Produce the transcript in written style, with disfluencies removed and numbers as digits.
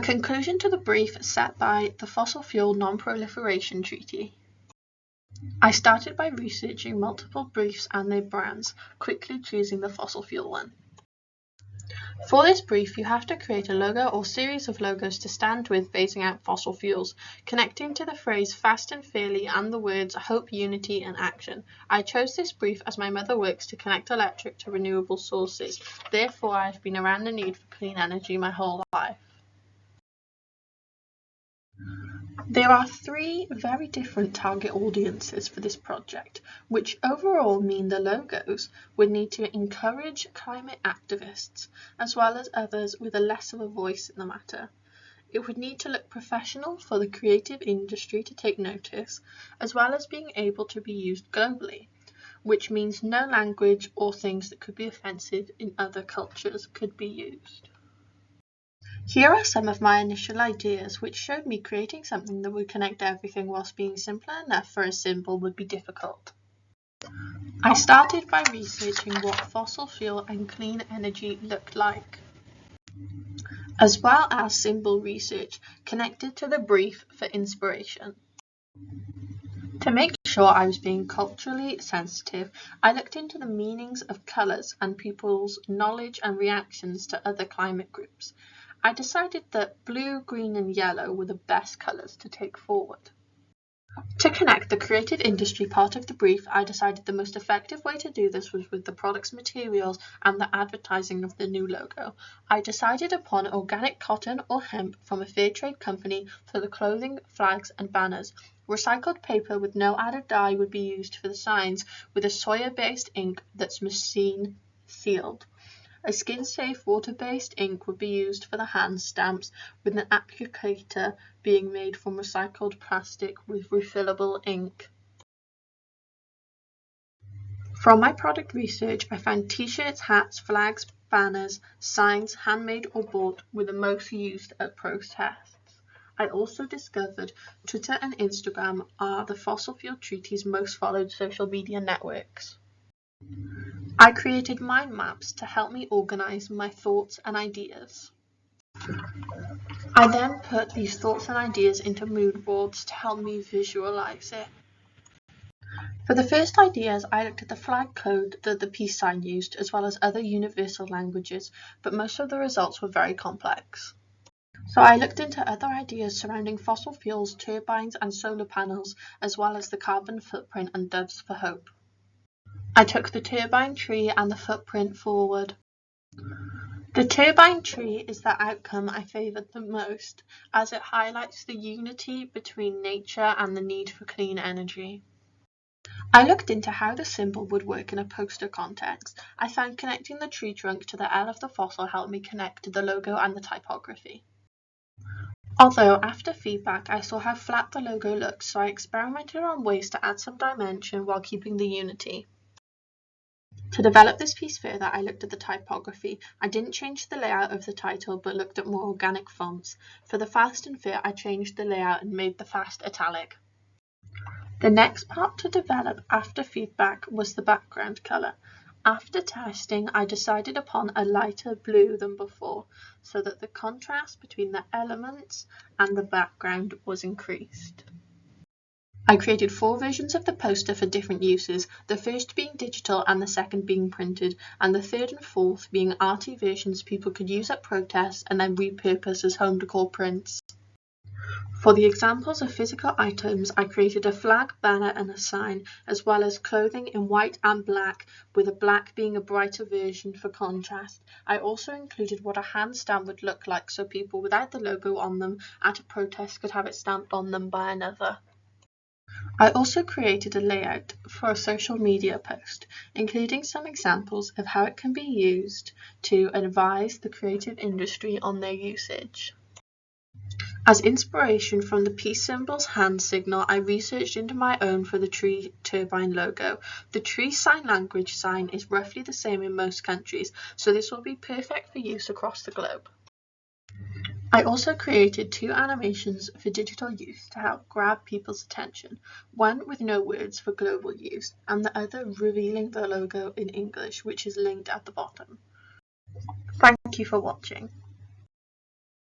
conclusion to the brief set by the Fossil Fuel Non-Proliferation Treaty. I started by researching multiple briefs and their brands, quickly choosing the fossil fuel one. For this brief, you have to create a logo or series of logos to stand with phasing out fossil fuels, connecting to the phrase fast and fairly and the words hope, unity and action. I chose this brief as my mother works to connect electric to renewable sources. Therefore, I've been around the need for clean energy my whole life. There are three very different target audiences for this project, which overall mean the logos would need to encourage climate activists, as well as others with a less of a voice in the matter. It would need to look professional for the creative industry to take notice, as well as being able to be used globally, which means no language or things that could be offensive in other cultures could be used. Here are some of my initial ideas, which showed me creating something that would connect everything whilst being simple enough for a symbol would be difficult. I started by researching what fossil fuel and clean energy looked like, as well as symbol research connected to the brief for inspiration. To make sure I was being culturally sensitive, I looked into the meanings of colours and people's knowledge and reactions to other climate groups. I decided that blue, green and yellow were the best colours to take forward. To connect the creative industry part of the brief, I decided the most effective way to do this was with the product's materials and the advertising of the new logo. I decided upon organic cotton or hemp from a fair trade company for the clothing, flags and banners. Recycled paper with no added dye would be used for the signs with a soya-based ink that's machine sealed. A skin-safe water-based ink would be used for the hand stamps, with an applicator being made from recycled plastic with refillable ink. From my product research, I found t-shirts, hats, flags, banners, signs, handmade or bought, were the most used at protests. I also discovered Twitter and Instagram are the Fossil Fuel Treaty's most followed social media networks. I created mind maps to help me organise my thoughts and ideas. I then put these thoughts and ideas into mood boards to help me visualise it. For the first ideas, I looked at the flag code that the peace sign used, as well as other universal languages, but most of the results were very complex. So I looked into other ideas surrounding fossil fuels, turbines and solar panels, as well as the carbon footprint and doves for hope. I took the turbine tree and the footprint forward. The turbine tree is the outcome I favoured the most, as it highlights the unity between nature and the need for clean energy. I looked into how the symbol would work in a poster context. I found connecting the tree trunk to the L of the fossil helped me connect to the logo and the typography. Although after feedback I saw how flat the logo looked, so I experimented on ways to add some dimension while keeping the unity. To develop this piece further, I looked at the typography. I didn't change the layout of the title, but looked at more organic fonts. For the fast and fair, I changed the layout and made the fast italic. The next part to develop after feedback was the background colour. After testing, I decided upon a lighter blue than before, so that the contrast between the elements and the background was increased. I created 4 versions of the poster for different uses, the first being digital and the second being printed, and the third and fourth being arty versions people could use at protests and then repurpose as home decor prints. For the examples of physical items, I created a flag, banner and a sign, as well as clothing in white and black, with a black being a brighter version for contrast. I also included what a hand stamp would look like so people without the logo on them at a protest could have it stamped on them by another. I also created a layout for a social media post, including some examples of how it can be used to advise the creative industry on their usage. As inspiration from the peace symbol's hand signal, I researched into my own for the tree turbine logo. The tree sign language sign is roughly the same in most countries, so this will be perfect for use across the globe. I also created 2 animations for digital use to help grab people's attention, one with no words for global use, and the other revealing the logo in English, which is linked at the bottom. Thank you for watching.